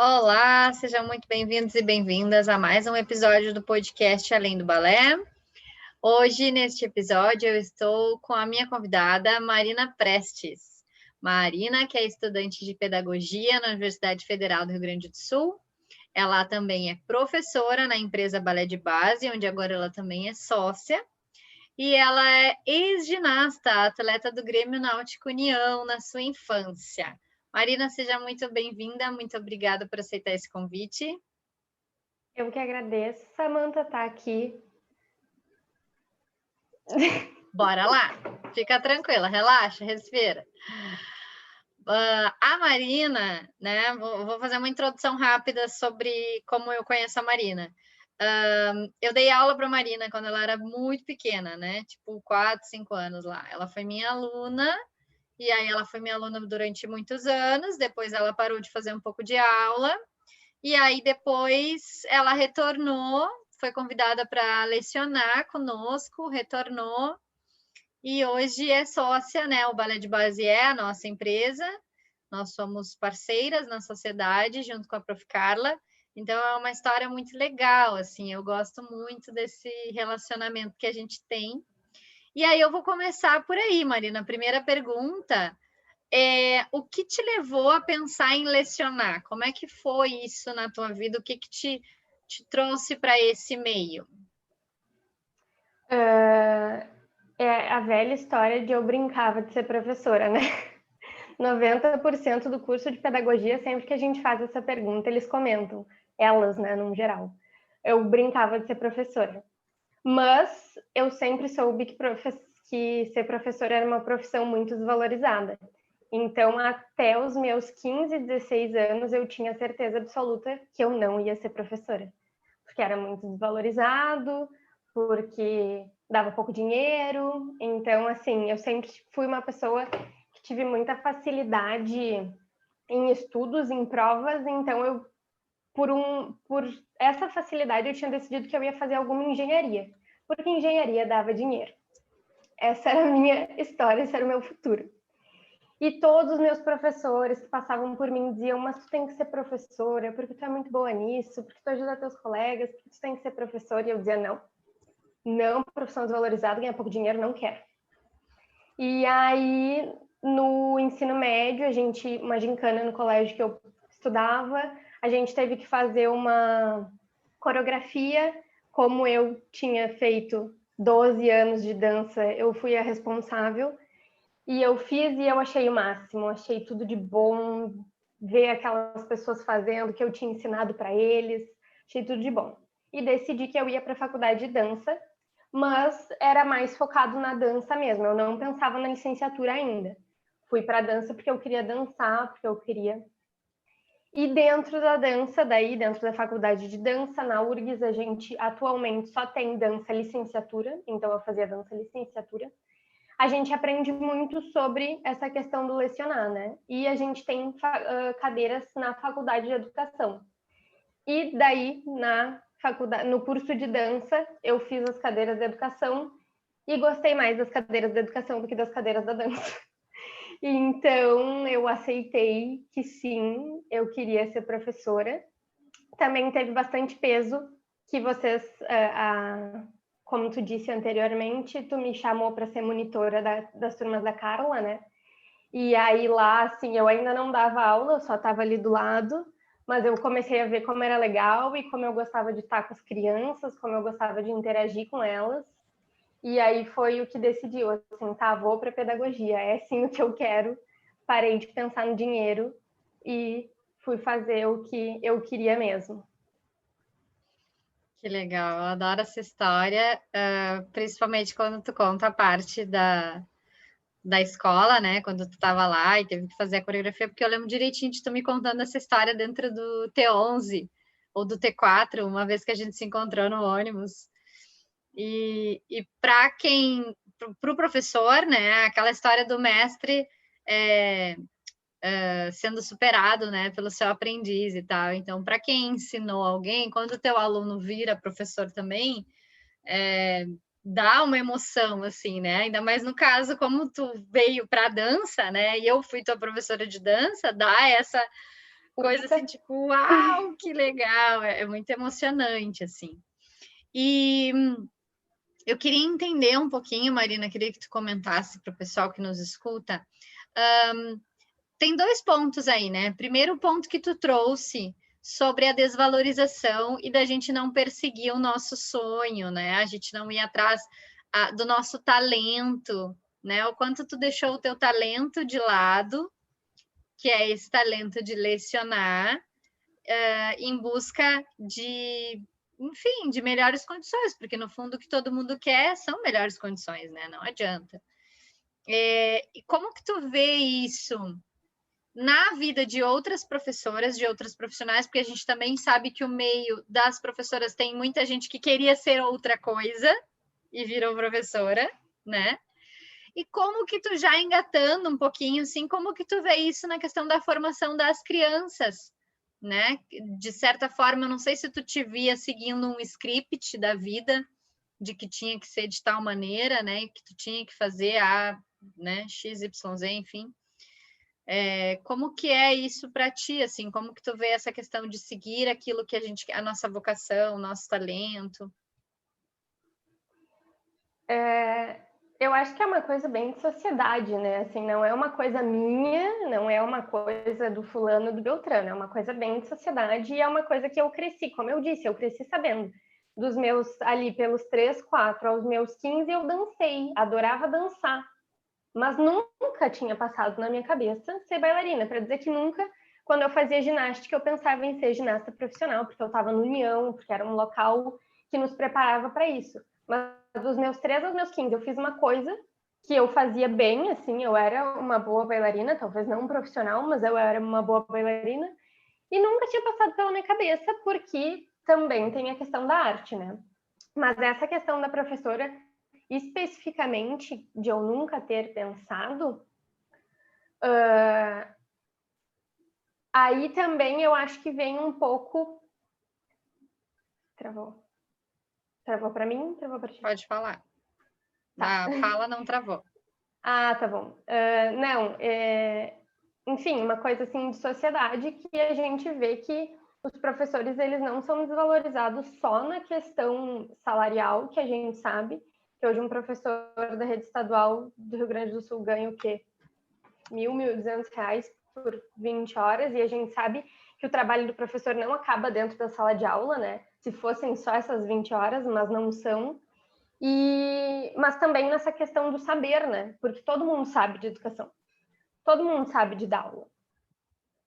Olá, sejam muito bem-vindos e bem-vindas a mais um episódio do podcast Além do Balé. Hoje, neste episódio, eu estou com a minha convidada, Marina Prestes. Marina, que é estudante de Pedagogia na Universidade Federal do Rio Grande do Sul. Ela também é professora na empresa Balé de Base, onde agora ela também é sócia. E ela é ex-ginasta, atleta do Grêmio Náutico União na sua infância. Marina, seja muito bem-vinda, muito obrigada por aceitar esse convite. Eu que agradeço. Samantha tá aqui. Bora lá, fica tranquila, relaxa, respira. A Marina, né? Vou fazer uma introdução rápida sobre como eu conheço a Marina. Eu dei aula para a Marina quando ela era muito pequena, né? Tipo, 4, 5 anos lá. Ela foi minha aluna. E aí ela foi minha aluna durante muitos anos, depois ela parou de fazer um pouco de aula, e aí depois ela retornou, foi convidada para lecionar conosco, retornou, e hoje é sócia, né? O Balé de Base é a nossa empresa, nós somos parceiras na sociedade, junto com a Prof. Carla, então é uma história muito legal, assim, eu gosto muito desse relacionamento que a gente tem. E aí eu vou começar por aí, Marina. A primeira pergunta o que te levou a pensar em lecionar? Como é que foi isso na tua vida? O que te trouxe para esse meio? É a velha história de eu brincava de ser professora, né? 90% do curso de pedagogia, sempre que a gente faz essa pergunta, eles comentam, elas, né, no geral. Eu brincava de ser professora. Mas eu sempre soube que ser professora era uma profissão muito desvalorizada. Então, até os meus 15, 16 anos, eu tinha certeza absoluta que eu não ia ser professora. Porque era muito desvalorizado, porque dava pouco dinheiro. Então, assim, eu sempre fui uma pessoa que tive muita facilidade em estudos, em provas. Então, por essa facilidade, eu tinha decidido que eu ia fazer alguma engenharia, porque engenharia dava dinheiro. Essa era a minha história, esse era o meu futuro. E todos os meus professores que passavam por mim diziam, mas tu tem que ser professora, porque tu é muito boa nisso, porque tu ajuda teus colegas, porque tu tem que ser professora. E eu dizia, não, profissão desvalorizada, ganhar pouco dinheiro, não quero. E aí, no ensino médio, uma gincana no colégio que eu estudava, a gente teve que fazer uma coreografia. Como eu tinha feito 12 anos de dança, eu fui a responsável. E eu fiz e eu achei o máximo, achei tudo de bom, ver aquelas pessoas fazendo que eu tinha ensinado para eles, achei tudo de bom. E decidi que eu ia para a faculdade de dança, mas era mais focado na dança mesmo, eu não pensava na licenciatura ainda. Fui para a dança porque eu queria dançar, porque eu queria. E dentro da dança, daí, dentro da faculdade de dança, na URGS, a gente atualmente só tem dança licenciatura, então eu fazia dança licenciatura. A gente aprende muito sobre essa questão do lecionar, né? E a gente tem cadeiras na faculdade de educação. E daí, no curso de dança, eu fiz as cadeiras de educação e gostei mais das cadeiras de educação do que das cadeiras da dança. Então, eu aceitei que sim, eu queria ser professora. Também teve bastante peso que vocês, como tu disse anteriormente, tu me chamou para ser monitora das turmas da Carla, né? E aí lá, assim, eu ainda não dava aula, eu só estava ali do lado, mas eu comecei a ver como era legal e como eu gostava de estar com as crianças, como eu gostava de interagir com elas. E aí foi o que decidiu, assim, tá, vou para pedagogia, é sim o que eu quero. Parei de pensar no dinheiro e fui fazer o que eu queria mesmo. Que legal, eu adoro essa história, principalmente quando tu conta a parte da escola, né? Quando tu estava lá e teve que fazer a coreografia, porque eu lembro direitinho de tu me contando essa história dentro do T11 ou do T4, uma vez que a gente se encontrou no ônibus. E para para o professor, né? Aquela história do mestre sendo superado, né, pelo seu aprendiz e tal. Então, para quem ensinou alguém, quando o teu aluno vira professor também, dá uma emoção, assim, né? Ainda mais no caso, como tu veio para dança, né? E eu fui tua professora de dança, dá coisa assim, tipo, uau, que legal, é muito emocionante, assim. E eu queria entender um pouquinho, Marina, queria que tu comentasse para o pessoal que nos escuta. Tem 2 pontos aí, né? Primeiro ponto que tu trouxe sobre a desvalorização e da gente não perseguir o nosso sonho, né? A gente não ir atrás do nosso talento, né? O quanto tu deixou o teu talento de lado, que é esse talento de lecionar, em busca de, enfim, de melhores condições, porque no fundo o que todo mundo quer são melhores condições, né? Não adianta. E como que tu vê isso na vida de outras professoras, de outras profissionais, porque a gente também sabe que o meio das professoras tem muita gente que queria ser outra coisa e virou professora, né? E como que tu já engatando um pouquinho, assim, como que tu vê isso na questão da formação das crianças, né? De certa forma, eu não sei se tu te via seguindo um script da vida, de que tinha que ser de tal maneira, né? Que tu tinha que fazer né? X, Y, Z, enfim. Como que é isso para ti, assim? Como que tu vê essa questão de seguir aquilo que a nossa vocação, o nosso talento? Eu acho que é uma coisa bem de sociedade, né? Assim, não é uma coisa minha, não é uma coisa do fulano, do Beltrano, é uma coisa bem de sociedade e é uma coisa que eu cresci, como eu disse, eu cresci sabendo. Dos meus, ali pelos 3, 4 aos meus 15, eu dancei, adorava dançar. Mas nunca tinha passado na minha cabeça ser bailarina, para dizer que nunca, quando eu fazia ginástica, eu pensava em ser ginasta profissional, porque eu estava no União, porque era um local que nos preparava para isso. Mas dos meus 3 aos meus 15, eu fiz uma coisa que eu fazia bem, assim, eu era uma boa bailarina, talvez não um profissional, mas eu era uma boa bailarina, e nunca tinha passado pela minha cabeça, porque também tem a questão da arte, né? Mas essa questão da professora, especificamente, de eu nunca ter pensado, aí também eu acho que vem um pouco... Travou. Travou para mim? Travou para ti? Pode falar. Tá. A fala não travou. Tá bom. Não, enfim, uma coisa assim de sociedade que a gente vê que os professores, eles não são desvalorizados só na questão salarial, que a gente sabe que hoje um professor da rede estadual do Rio Grande do Sul ganha o quê? R$1.200 por 20 horas, e a gente sabe que o trabalho do professor não acaba dentro da sala de aula, né? Se fossem só essas 20 horas, mas não são. Mas também nessa questão do saber, né? Porque todo mundo sabe de educação. Todo mundo sabe de dar aula.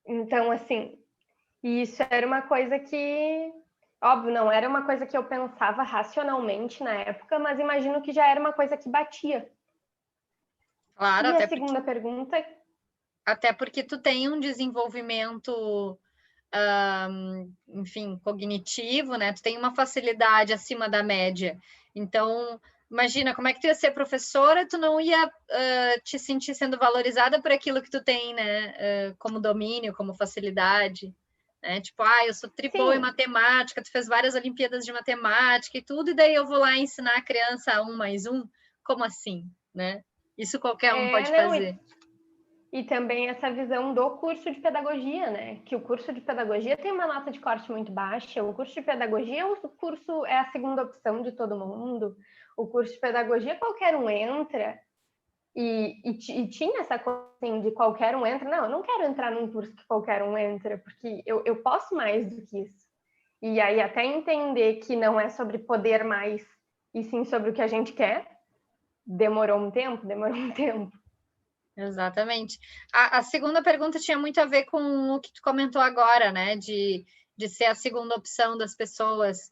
Então, assim, isso era uma coisa que, óbvio, não era uma coisa que eu pensava racionalmente na época, mas imagino que já era uma coisa que batia. Claro, E a segunda pergunta... Até porque tu tem um desenvolvimento, enfim, cognitivo, né? Tu tem uma facilidade acima da média. Então, imagina, como é que tu ia ser professora, tu não ia te sentir sendo valorizada por aquilo que tu tem, né? Como domínio, como facilidade. Né? Tipo, eu sou boa em matemática, tu fez várias Olimpíadas de matemática e tudo, e daí eu vou lá ensinar a criança 1 mais 1? Como assim, né? Isso qualquer um pode fazer. E também essa visão do curso de pedagogia, né? Que o curso de pedagogia tem uma nota de corte muito baixa, o curso de pedagogia é a segunda opção de todo mundo, o curso de pedagogia qualquer um entra, e tinha essa coisa assim, de qualquer um entra. Não, eu não quero entrar num curso que qualquer um entra, porque eu posso mais do que isso. E aí até entender que não é sobre poder mais, e sim sobre o que a gente quer, demorou um tempo. Exatamente. A segunda pergunta tinha muito a ver com o que tu comentou agora, né? De ser a segunda opção das pessoas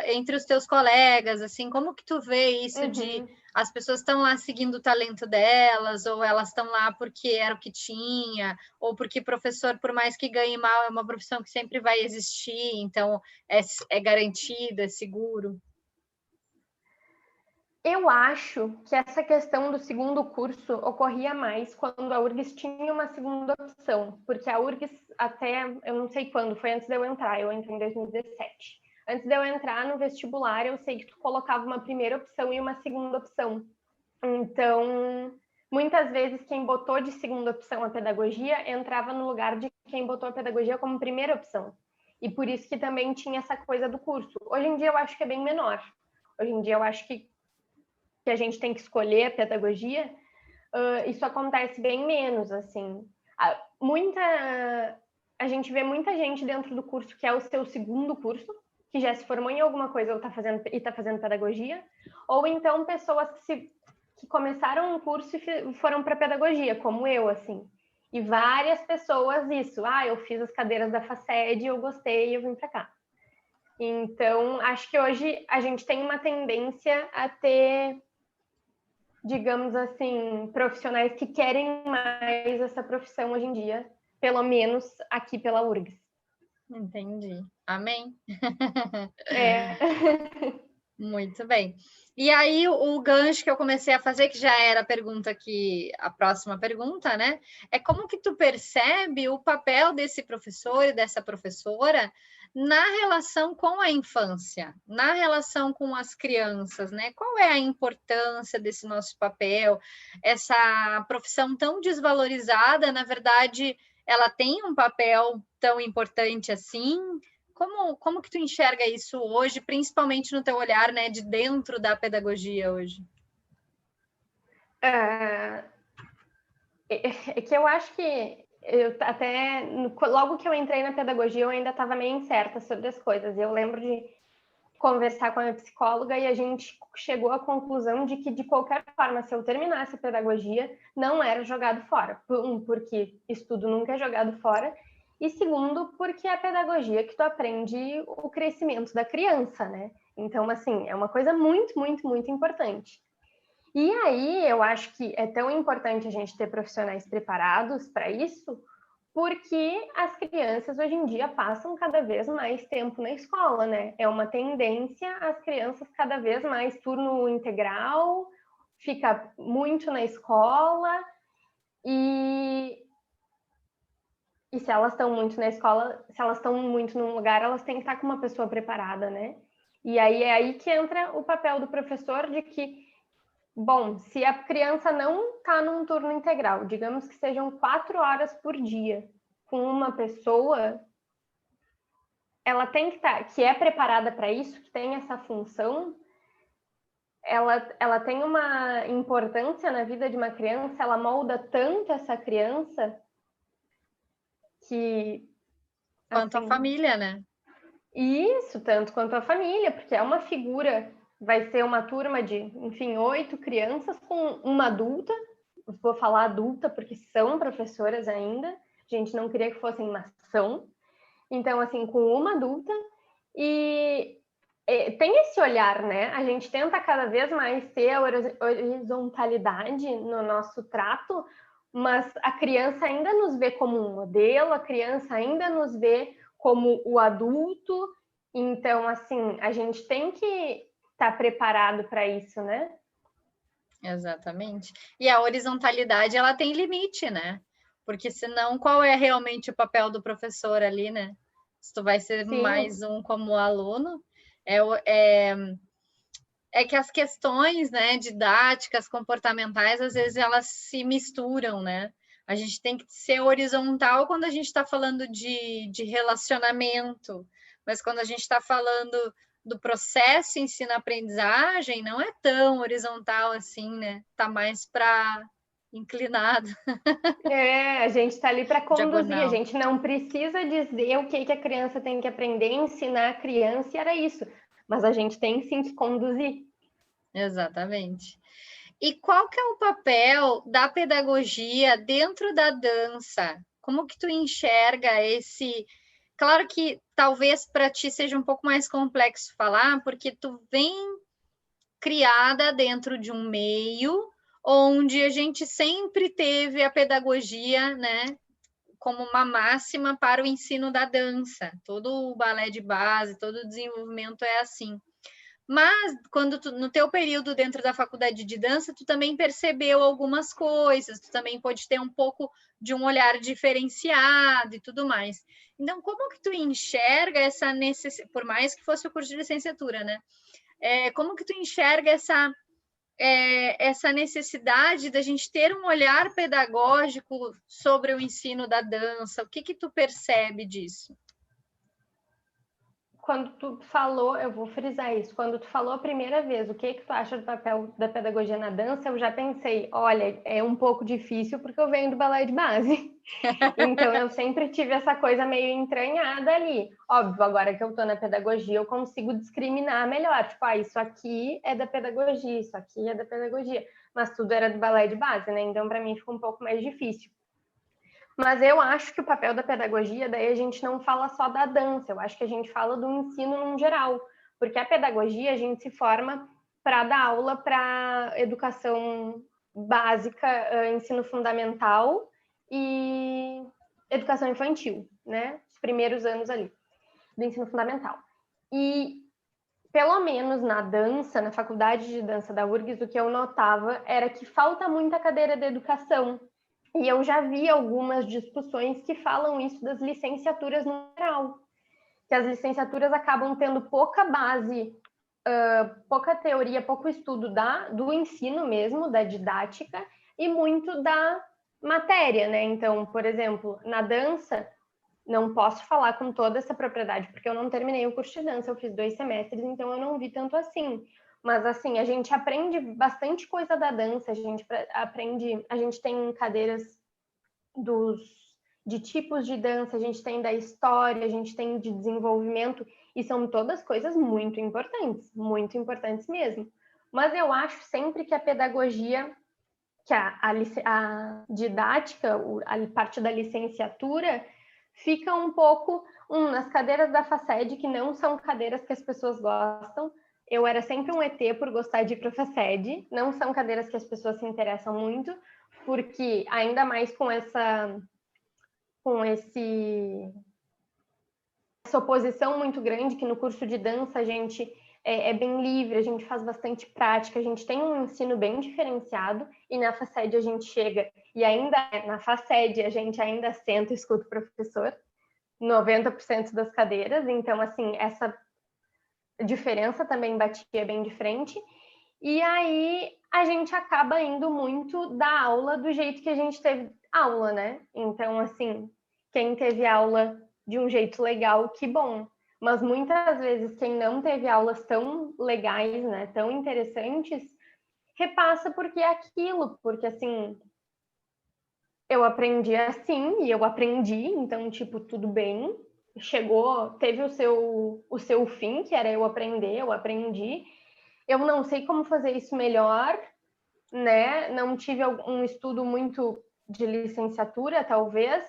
entre os teus colegas, assim, como que tu vê isso de as pessoas estão lá seguindo o talento delas, ou elas estão lá porque era o que tinha, ou porque professor, por mais que ganhe mal, é uma profissão que sempre vai existir, então é garantido, é seguro. Eu acho que essa questão do segundo curso ocorria mais quando a URGS tinha uma segunda opção, porque a URGS até, eu não sei quando, foi antes de eu entrar, eu entrei em 2017. Antes de eu entrar no vestibular, eu sei que tu colocava uma primeira opção e uma segunda opção. Então, muitas vezes quem botou de segunda opção a pedagogia entrava no lugar de quem botou a pedagogia como primeira opção. E por isso que também tinha essa coisa do curso. Hoje em dia eu acho que é bem menor. Hoje em dia eu acho que a gente tem que escolher a pedagogia, isso acontece bem menos, assim. A gente vê muita gente dentro do curso que é o seu segundo curso, que já se formou em alguma coisa ou tá fazendo pedagogia, ou então pessoas que começaram um curso e foram para pedagogia, como eu, assim. E várias pessoas eu fiz as cadeiras da FACED, eu gostei e eu vim para cá. Então, acho que hoje a gente tem uma tendência a ter, digamos assim, profissionais que querem mais essa profissão hoje em dia, pelo menos aqui pela URGS. Entendi. Amém. É. Muito bem. E aí, o gancho que eu comecei a fazer, que já era a próxima pergunta, né? É como que tu percebe o papel desse professor e dessa professora na relação com a infância, na relação com as crianças, né? Qual é a importância desse nosso papel? Essa profissão tão desvalorizada, na verdade, ela tem um papel tão importante assim? Como que tu enxerga isso hoje, principalmente no teu olhar, né, de dentro da pedagogia hoje? É que eu acho que logo que eu entrei na pedagogia, eu ainda estava meio incerta sobre as coisas. Eu lembro de conversar com a minha psicóloga e a gente chegou à conclusão de que, de qualquer forma, se eu terminasse a pedagogia, não era jogado fora. Porque estudo nunca é jogado fora. E segundo, porque é a pedagogia que tu aprende o crescimento da criança, né? Então, assim, é uma coisa muito, muito, muito importante. E aí, eu acho que é tão importante a gente ter profissionais preparados para isso, porque as crianças hoje em dia passam cada vez mais tempo na escola, né? É uma tendência as crianças cada vez mais turno integral, fica muito na escola e se elas estão muito na escola, se elas estão muito num lugar, elas têm que estar com uma pessoa preparada, né? E aí é aí que entra o papel do professor de que, bom, se a criança não está num turno integral, digamos que sejam 4 horas por dia com uma pessoa, ela tem que estar, que é preparada para isso, que tem essa função, ela tem uma importância na vida de uma criança, ela molda tanto essa criança que... Quanto assim, a família, né? Isso, tanto quanto a família, porque é uma figura, vai ser uma turma de, enfim, 8 crianças com uma adulta, vou falar adulta porque são professoras ainda, a gente não queria que fossem, mas são. Então, assim, com uma adulta e tem esse olhar, né? A gente tenta cada vez mais ter a horizontalidade no nosso trato, mas a criança ainda nos vê como um modelo, a criança ainda nos vê como o adulto. Então, assim, a gente tem que estar preparado para isso, né? Exatamente. E a horizontalidade, ela tem limite, né? Porque senão, qual é realmente o papel do professor ali, né? Se tu vai ser Sim. mais um como aluno, é que as questões, né, didáticas, comportamentais, às vezes elas se misturam, né? A gente tem que ser horizontal quando a gente está falando de relacionamento, mas quando a gente está falando do processo ensino-aprendizagem, não é tão horizontal assim, né? Tá mais para inclinado. A gente está ali para conduzir, Diagonal. a gente não precisa dizer o que a criança tem que aprender, ensinar a criança, e era isso. Mas a gente tem sim que conduzir. Exatamente. E qual que é o papel da pedagogia dentro da dança? Como que tu enxerga esse... Claro que talvez para ti seja um pouco mais complexo falar, porque tu vem criada dentro de um meio onde a gente sempre teve a pedagogia, né, como uma máxima para o ensino da dança. Todo o balé de base, todo o desenvolvimento é assim. Mas quando no teu período dentro da faculdade de dança, tu também percebeu algumas coisas, tu também pode ter um pouco de um olhar diferenciado e tudo mais. Então, como que tu enxerga essa necessidade, por mais que fosse o curso de licenciatura, né? Como que tu enxerga essa necessidade da gente ter um olhar pedagógico sobre o ensino da dança? O que tu percebe disso? Quando tu falou, eu vou frisar isso, quando tu falou a primeira vez, o que tu acha do papel da pedagogia na dança, eu já pensei, olha, é um pouco difícil porque eu venho do balé de base. Então, eu sempre tive essa coisa meio entranhada ali. Óbvio, agora que eu tô na pedagogia, eu consigo discriminar melhor. Tipo, isso aqui é da pedagogia, isso aqui é da pedagogia. Mas tudo era do balé de base, né? Então, para mim, ficou um pouco mais difícil. Mas eu acho que o papel da pedagogia, daí a gente não fala só da dança, eu acho que a gente fala do ensino num geral, porque a pedagogia a gente se forma para dar aula para educação básica, ensino fundamental e educação infantil, né? Os primeiros anos ali do ensino fundamental. E pelo menos na dança, na faculdade de dança da URGS, o que eu notava era que falta muita cadeira de educação. E eu já vi algumas discussões que falam isso das licenciaturas no geral, que as licenciaturas acabam tendo pouca base, pouca teoria, pouco estudo do ensino mesmo, da didática, e muito da matéria, né? Então, por exemplo, na dança, não posso falar com toda essa propriedade, porque eu não terminei o curso de dança, eu fiz 2 semestres, então eu não vi tanto assim. Mas, assim, a gente aprende bastante coisa da dança, a gente tem cadeiras de tipos de dança, a gente tem da história, a gente tem de desenvolvimento, e são todas coisas muito importantes mesmo. Mas eu acho sempre que a pedagogia, que a didática, a parte da licenciatura, fica um pouco nas cadeiras da FACED, que não são cadeiras que as pessoas gostam. Eu era sempre um ET por gostar de ir para a FACED, não são cadeiras que as pessoas se interessam muito, porque ainda mais com essa oposição muito grande, que no curso de dança a gente é bem livre, a gente faz bastante prática, a gente tem um ensino bem diferenciado, e na FACED a gente chega, e ainda na FACED a gente ainda senta e escuta o professor, 90% das cadeiras, então assim, essa diferença também batia bem de frente, e aí a gente acaba indo muito da aula do jeito que a gente teve aula, né? Então, assim, quem teve aula de um jeito legal, que bom. Mas muitas vezes quem não teve aulas tão legais, né, tão interessantes, repassa porque é aquilo, porque assim, eu aprendi assim e eu aprendi, então, tipo, tudo bem. Chegou, teve o seu fim, que era eu aprender, eu aprendi. Eu não sei como fazer isso melhor, né? Não tive um estudo muito de licenciatura, talvez.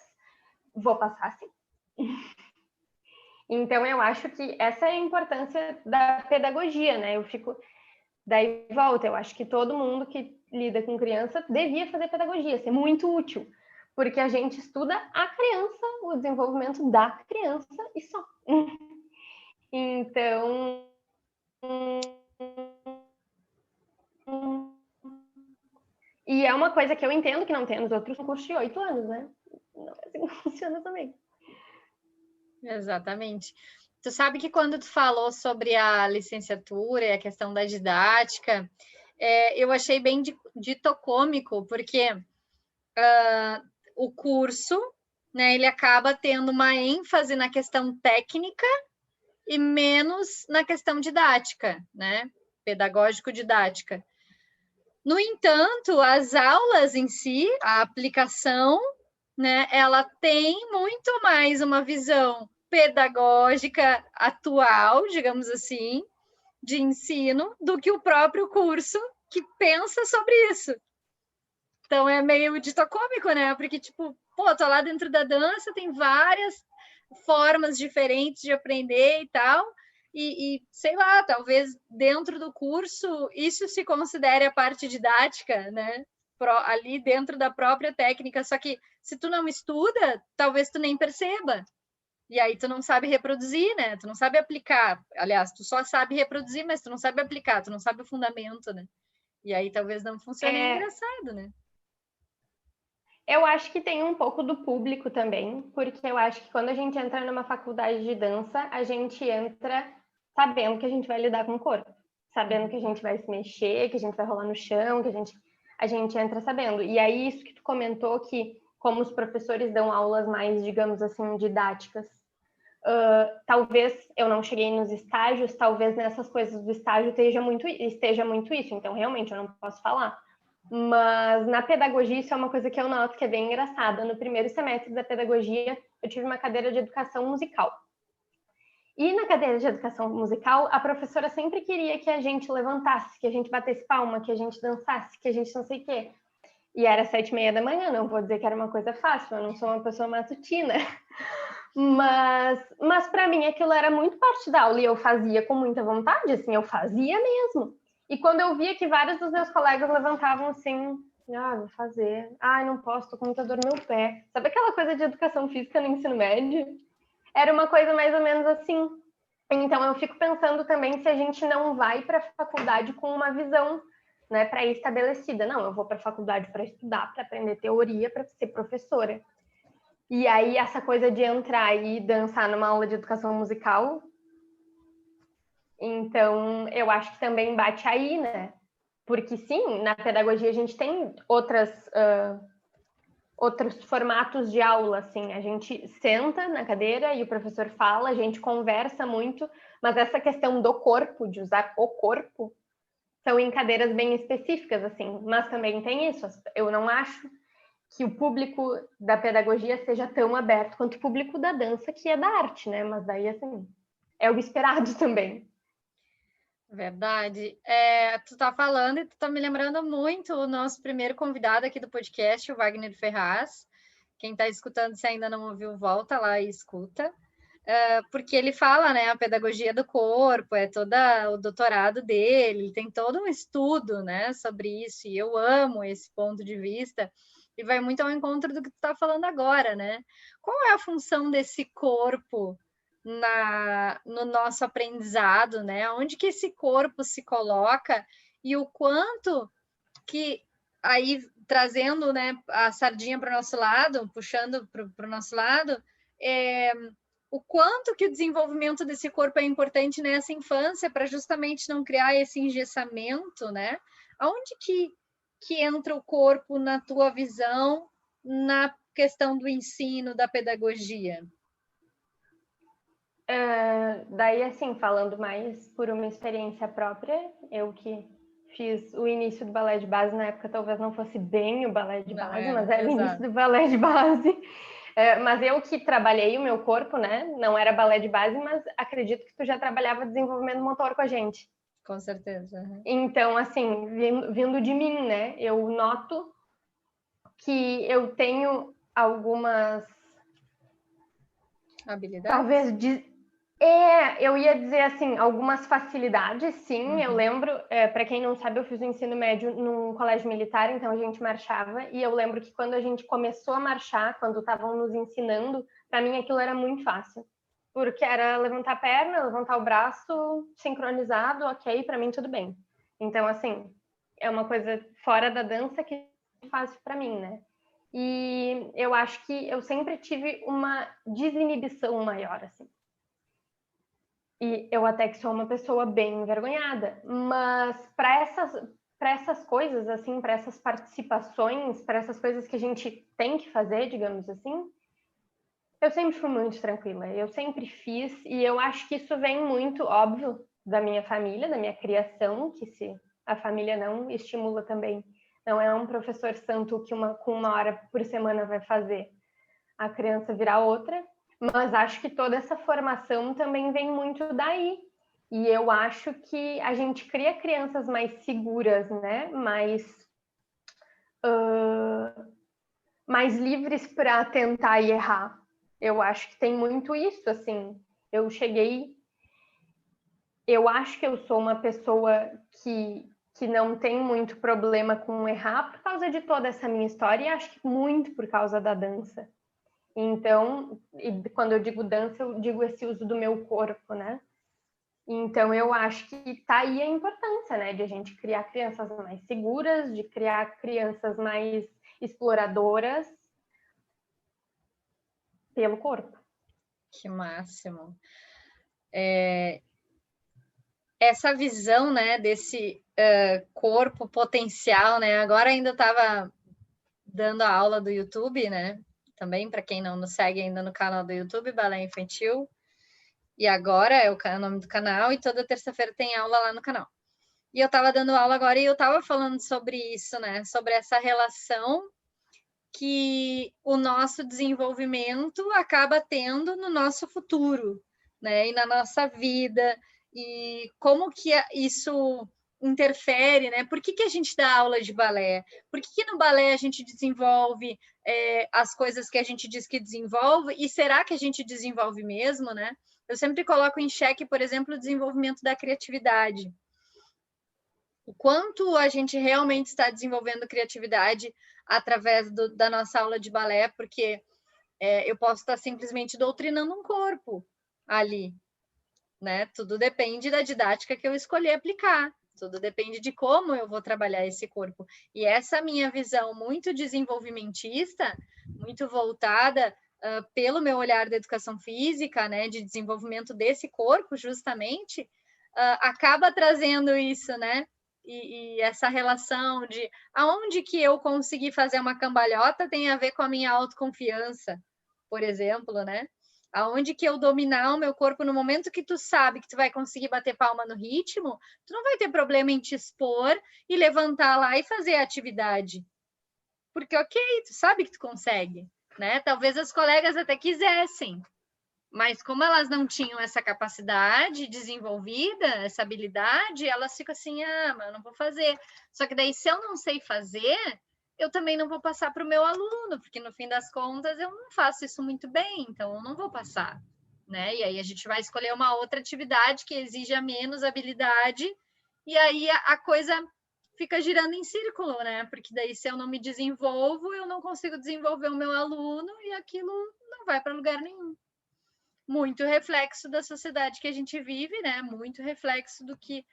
Vou passar assim. Então, eu acho que essa é a importância da pedagogia, né? Eu fico... Daí volta, eu acho que todo mundo que lida com criança devia fazer pedagogia, ser muito útil, porque a gente estuda a criança, o desenvolvimento da criança e só. Então, e é uma coisa que eu entendo que não tem nos outros cursos de 8 anos, né? Não é assim que funciona também. Exatamente. Tu sabe que quando tu falou sobre a licenciatura e a questão da didática, eu achei bem ditocômico, porque o curso, né, ele acaba tendo uma ênfase na questão técnica e menos na questão didática, né? Pedagógico-didática. No entanto, as aulas em si, a aplicação, né, ela tem muito mais uma visão pedagógica atual, digamos assim, de ensino, do que o próprio curso que pensa sobre isso. Então é meio ditocômico, né? Porque, tipo, pô, tô lá dentro da dança, tem várias formas diferentes de aprender e tal, e sei lá, talvez dentro do curso isso se considere a parte didática, né? Ali dentro da própria técnica, só que se tu não estuda, talvez tu nem perceba. E aí tu não sabe reproduzir, né? Tu não sabe aplicar. Aliás, tu só sabe reproduzir, mas tu não sabe aplicar, tu não sabe o fundamento, né? E aí talvez não funcione, é engraçado, né? Eu acho que tem um pouco do público também, porque eu acho que quando a gente entra numa faculdade de dança, a gente entra sabendo que a gente vai lidar com o corpo, sabendo que a gente vai se mexer, que a gente vai rolar no chão, que a gente entra sabendo. E aí, isso que tu comentou, que como os professores dão aulas mais, digamos assim, didáticas, talvez eu não cheguei nos estágios, talvez nessas coisas do estágio esteja muito isso, então realmente eu não posso falar. Mas na pedagogia isso é uma coisa que eu noto que é bem engraçada. No primeiro semestre da pedagogia, eu tive uma cadeira de educação musical. E na cadeira de educação musical, a professora sempre queria que a gente levantasse, que a gente batesse palma, que a gente dançasse, que a gente não sei o quê. E era 7h30 da manhã, não vou dizer que era uma coisa fácil, eu não sou uma pessoa matutina. Mas para mim aquilo era muito parte da aula e eu fazia com muita vontade, assim, eu fazia mesmo. E quando eu via que vários dos meus colegas levantavam assim, vou fazer, não posso, tô com muita dor no meu pé. Sabe aquela coisa de educação física no ensino médio? Era uma coisa mais ou menos assim. Então eu fico pensando também se a gente não vai para a faculdade com uma visão, né, pré-estabelecida. Não, eu vou para a faculdade para estudar, para aprender teoria, para ser professora. E aí essa coisa de entrar e dançar numa aula de educação musical, então eu acho que também bate aí, né? Porque sim, na pedagogia a gente tem outros formatos de aula, assim, a gente senta na cadeira e o professor fala, a gente conversa muito, mas essa questão do corpo, de usar o corpo, são em cadeiras bem específicas, assim, mas também tem isso, eu não acho que o público da pedagogia seja tão aberto quanto o público da dança, que é da arte, né? Mas daí, assim, é o esperado também. Verdade. Tu tá falando e tu tá me lembrando muito o nosso primeiro convidado aqui do podcast, o Wagner Ferraz. Quem tá escutando, se ainda não ouviu, volta lá e escuta. Porque ele fala, né, a pedagogia do corpo, é todo o doutorado dele, ele tem todo um estudo, né, sobre isso, e eu amo esse ponto de vista, e vai muito ao encontro do que tu tá falando agora, né? Qual é a função desse corpo no nosso aprendizado, né? Onde que esse corpo se coloca e o quanto que aí trazendo, né, a sardinha para o nosso lado, puxando para o nosso lado, o quanto que o desenvolvimento desse corpo é importante nessa infância para justamente não criar esse engessamento, né? Aonde que entra o corpo na tua visão na questão do ensino, da pedagogia? Daí, assim, falando mais por uma experiência própria, eu que fiz o início do balé de base, na época talvez não fosse bem o balé de base, mas era o início do balé de base. Mas eu que trabalhei o meu corpo, né? Não era balé de base, mas acredito que tu já trabalhava desenvolvimento motor com a gente. Com certeza. Então, assim, vindo de mim, né? Eu noto que eu tenho algumas habilidades. Talvez eu ia dizer assim, algumas facilidades, sim. Eu lembro, para quem não sabe, eu fiz o ensino médio num colégio militar, então a gente marchava, e eu lembro que quando a gente começou a marchar, quando estavam nos ensinando, para mim aquilo era muito fácil, porque era levantar a perna, levantar o braço, sincronizado, ok, para mim tudo bem. Então, assim, é uma coisa fora da dança que é fácil para mim, né? E eu acho que eu sempre tive uma desinibição maior, assim. E eu até que sou uma pessoa bem envergonhada, mas para essas coisas, assim, para essas participações, para essas coisas que a gente tem que fazer, digamos assim, eu sempre fui muito tranquila. Eu sempre fiz, e eu acho que isso vem muito, óbvio, da minha família, da minha criação, que se a família não estimula também, não é um professor santo que com uma hora por semana vai fazer a criança virar outra, mas acho que toda essa formação também vem muito daí. E eu acho que a gente cria crianças mais seguras, né? Mais livres para tentar e errar. Eu acho que tem muito isso, assim. Eu acho que eu sou uma pessoa que não tem muito problema com errar por causa de toda essa minha história, e acho que muito por causa da dança. Então, quando eu digo dança, eu digo esse uso do meu corpo, né? Então, eu acho que tá aí a importância, né? De a gente criar crianças mais seguras, de criar crianças mais exploradoras pelo corpo. Que máximo. essa visão, né, desse corpo potencial, né? Agora ainda estava dando a aula do YouTube, né? Também, para quem não nos segue ainda no canal do YouTube, Balé Infantil. E agora é o nome do canal, e toda terça-feira tem aula lá no canal. E eu estava dando aula agora e eu estava falando sobre isso, né? Sobre essa relação que o nosso desenvolvimento acaba tendo no nosso futuro, né? E na nossa vida, e como que isso interfere, né? Por que a gente dá aula de balé? Por que no balé a gente desenvolve as coisas que a gente diz que desenvolve? E será que a gente desenvolve mesmo, né? Eu sempre coloco em xeque, por exemplo, o desenvolvimento da criatividade. O quanto a gente realmente está desenvolvendo criatividade através da nossa aula de balé, porque eu posso estar simplesmente doutrinando um corpo ali, né? Tudo depende da didática que eu escolher aplicar, tudo depende de como eu vou trabalhar esse corpo. E essa minha visão muito desenvolvimentista, muito voltada pelo meu olhar da educação física, né, de desenvolvimento desse corpo, justamente, acaba trazendo isso, né? E essa relação de aonde que eu consegui fazer uma cambalhota tem a ver com a minha autoconfiança, por exemplo, né? Aonde que eu dominar o meu corpo no momento que tu sabe que tu vai conseguir bater palma no ritmo, tu não vai ter problema em te expor e levantar lá e fazer a atividade. Porque, ok, tu sabe que tu consegue, né? Talvez as colegas até quisessem, mas como elas não tinham essa capacidade desenvolvida, essa habilidade, elas ficam assim, mas eu não vou fazer. Só que daí, se eu não sei fazer, eu também não vou passar para o meu aluno, porque no fim das contas eu não faço isso muito bem, então eu não vou passar, né? E aí a gente vai escolher uma outra atividade que exija menos habilidade, e aí a coisa fica girando em círculo, né? Porque daí, se eu não me desenvolvo, eu não consigo desenvolver o meu aluno e aquilo não vai para lugar nenhum. Muito reflexo da sociedade que a gente vive, né? Muito reflexo do que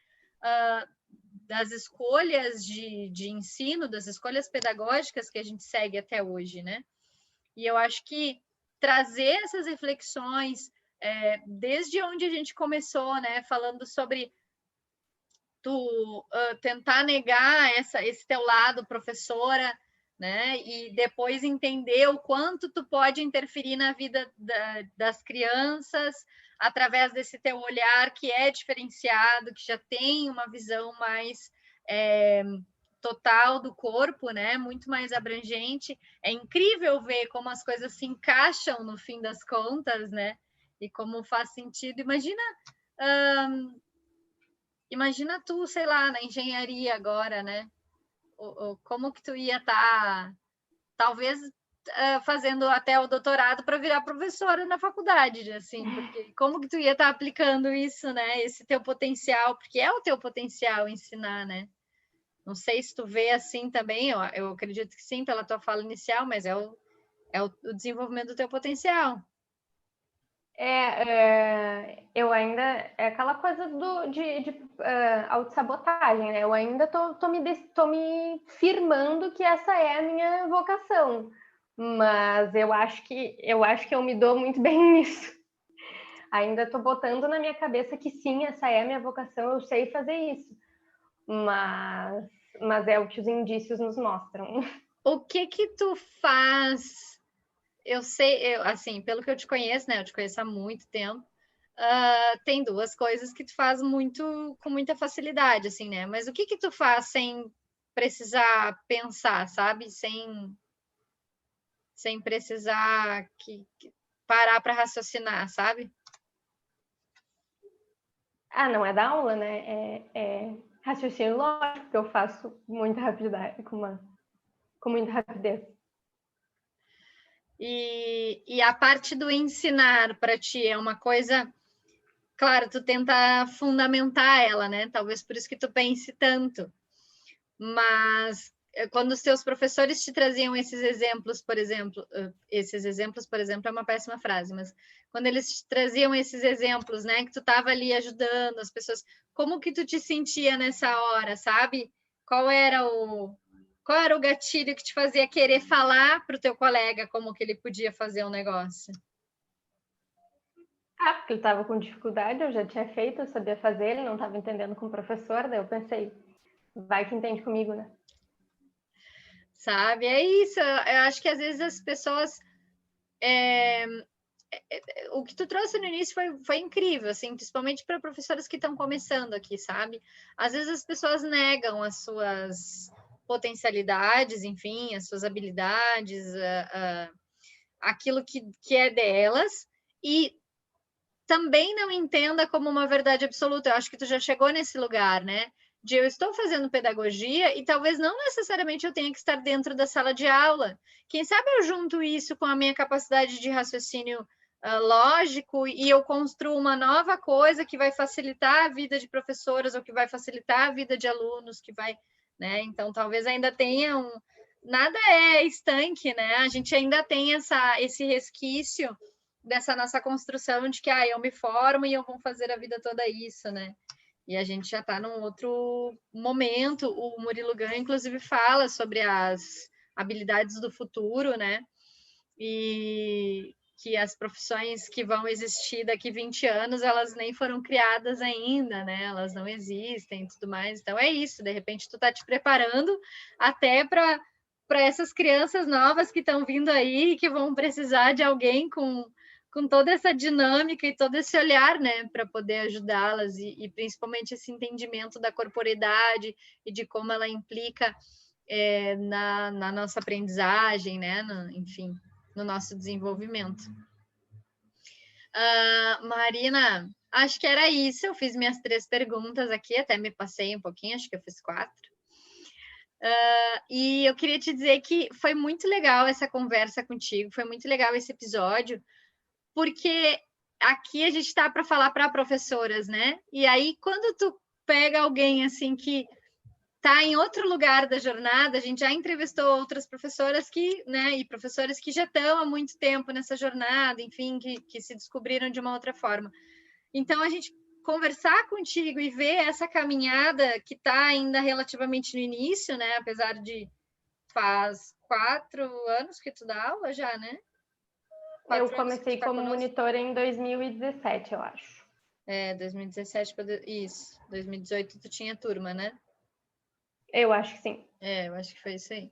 das escolhas de ensino, das escolhas pedagógicas que a gente segue até hoje, né? E eu acho que trazer essas reflexões desde onde a gente começou, né? Falando sobre tu tentar negar esse teu lado professora, né? E depois entender o quanto tu pode interferir na vida das crianças através desse teu olhar que é diferenciado, que já tem uma visão mais total do corpo, né? Muito mais abrangente. É incrível ver como as coisas se encaixam no fim das contas, né? E como faz sentido. Imagina tu, sei lá, na engenharia agora, né? Como que tu ia estar, talvez, fazendo até o doutorado para virar professora na faculdade, assim, porque como que tu ia estar aplicando isso, né? Esse teu potencial, porque é o teu potencial ensinar, né? Não sei se tu vê assim também, eu acredito que sim, pela tua fala inicial, mas é o desenvolvimento do teu potencial. Eu ainda. É aquela coisa de autossabotagem, né? Eu ainda tô me firmando que essa é a minha vocação. Mas eu acho que eu me dou muito bem nisso. Ainda tô botando na minha cabeça que sim, essa é a minha vocação, eu sei fazer isso. Mas é o que os indícios nos mostram. O que tu faz? Eu sei, assim, pelo que eu te conheço, né? Eu te conheço há muito tempo. Tem duas coisas que tu faz com muita facilidade, assim, né? Mas o que tu faz sem precisar pensar, sabe? Sem precisar parar para raciocinar, sabe? Não é da aula, né? É raciocínio lógico que eu faço muita rapidez, com muita rapidez. E a parte do ensinar para ti é uma coisa, claro, tu tenta fundamentar ela, né? Talvez por isso que tu pense tanto. Mas quando os teus professores te traziam esses exemplos, por exemplo, é uma péssima frase, mas quando eles te traziam esses exemplos, né, que tu estava ali ajudando as pessoas, como que tu te sentia nessa hora, sabe? Qual era o gatilho que te fazia querer falar para o teu colega como que ele podia fazer um negócio? Porque ele estava com dificuldade, eu já tinha feito, eu sabia fazer, ele não estava entendendo com o professor, daí eu pensei, vai que entende comigo, né? Sabe? É isso, eu acho que às vezes as pessoas... o que tu trouxe no início foi incrível, assim, principalmente para professoras que estão começando aqui, sabe? Às vezes as pessoas negam as suas potencialidades, enfim, as suas habilidades, aquilo que é delas, e também não entenda como uma verdade absoluta. Eu acho que tu já chegou nesse lugar, né? De eu estou fazendo pedagogia e talvez não necessariamente eu tenha que estar dentro da sala de aula. Quem sabe eu junto isso com a minha capacidade de raciocínio lógico e eu construo uma nova coisa que vai facilitar a vida de professoras ou que vai facilitar a vida de alunos, que vai, né? Então talvez ainda tenha nada é estanque, né? A gente ainda tem esse resquício dessa nossa construção de que eu me formo e eu vou fazer a vida toda isso, né? E a gente já está num outro momento. O Murilo Gun, inclusive, fala sobre as habilidades do futuro, né? E que as profissões que vão existir daqui 20 anos, elas nem foram criadas ainda, né? Elas não existem e tudo mais. Então é isso, de repente tu tá te preparando até para essas crianças novas que estão vindo aí, que vão precisar de alguém com toda essa dinâmica e todo esse olhar, né, para poder ajudá-las e principalmente esse entendimento da corporeidade e de como ela implica na nossa aprendizagem, né, enfim, no nosso desenvolvimento. Marina, acho que era isso. Eu fiz minhas 3 perguntas aqui, até me passei um pouquinho, acho que eu fiz 4. E eu queria te dizer que foi muito legal essa conversa contigo, foi muito legal esse episódio, porque aqui a gente está para falar para professoras, né? E aí, quando tu pega alguém assim que está em outro lugar da jornada, a gente já entrevistou outras professoras que, né, e professores que já estão há muito tempo nessa jornada, enfim, que se descobriram de uma outra forma. Então, a gente conversar contigo e ver essa caminhada que está ainda relativamente no início, né? Apesar de faz 4 anos que tu dá aula já, né? Eu comecei como monitora em 2017, eu acho. 2017, isso. 2018 tu tinha turma, né? Eu acho que sim. Eu acho que foi isso aí.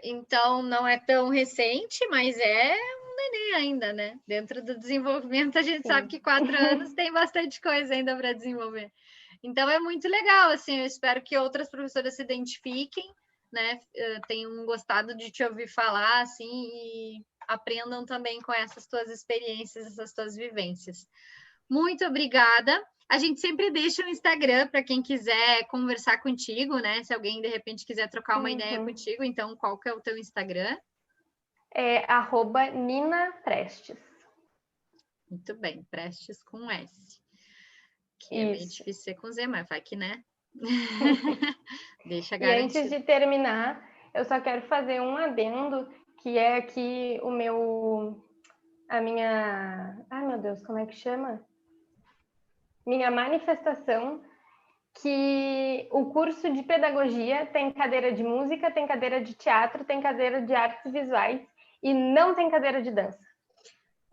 Então, não é tão recente, mas é um neném ainda, né? Dentro do desenvolvimento, a gente sabe que 4 anos tem bastante coisa ainda para desenvolver. Então, é muito legal, assim, eu espero que outras professoras se identifiquem, né? Tenham gostado de te ouvir falar, assim, e aprendam também com essas tuas experiências, essas tuas vivências. Muito obrigada. A gente sempre deixa o Instagram para quem quiser conversar contigo, né? Se alguém, de repente, quiser trocar uma ideia contigo. Então, qual que é o teu Instagram? É @Nina Prestes. Muito bem, Prestes com S. Que é meio difícil ser com Z, mas vai que, né? Deixa garantido. E antes de terminar, eu só quero fazer um adendo, que é que a minha... Ai, meu Deus, como é que chama? Minha manifestação, que o curso de pedagogia tem cadeira de música, tem cadeira de teatro, tem cadeira de artes visuais e não tem cadeira de dança.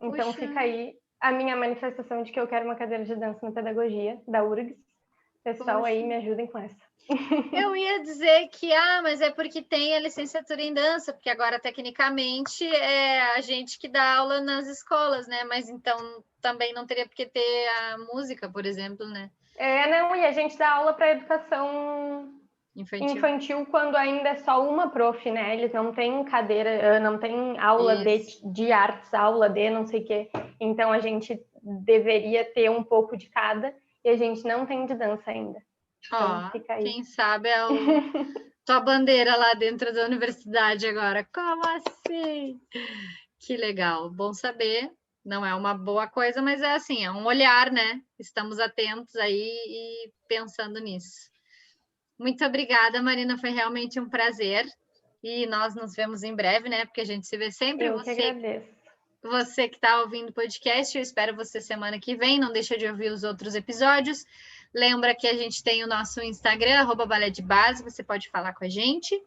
Então fica aí a minha manifestação de que eu quero uma cadeira de dança na pedagogia da URGS. Pessoal, aí me ajudem com essa. Eu ia dizer que, mas é porque tem a licenciatura em dança, porque agora, tecnicamente, é a gente que dá aula nas escolas, né? Mas então também não teria porque ter a música, por exemplo, né? Não, e a gente dá aula para educação infantil quando ainda é só uma prof, né? Eles não têm cadeira, não tem aula de artes, aula de não sei o quê. Então a gente deveria ter um pouco de cada e a gente não tem de dança ainda. Então, fica aí. Quem sabe é tua bandeira lá dentro da universidade agora. Como assim? Que legal, bom saber. Não é uma boa coisa, mas é assim, é um olhar, né? Estamos atentos aí e pensando nisso. Muito obrigada, Marina, foi realmente um prazer. E nós nos vemos em breve, né? Porque a gente se vê sempre. Eu que agradeço. Você que está ouvindo o podcast, eu espero você semana que vem. Não deixa de ouvir os outros episódios. Lembra que a gente tem o nosso Instagram, @balé de base, você pode falar com a gente.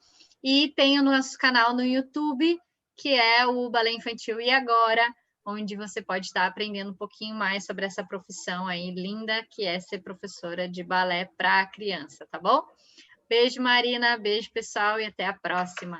E tem o nosso canal no YouTube, que é o Balé Infantil E Agora, onde você pode estar aprendendo um pouquinho mais sobre essa profissão aí linda, que é ser professora de balé para criança, tá bom? Beijo, Marina, beijo, pessoal, e até a próxima.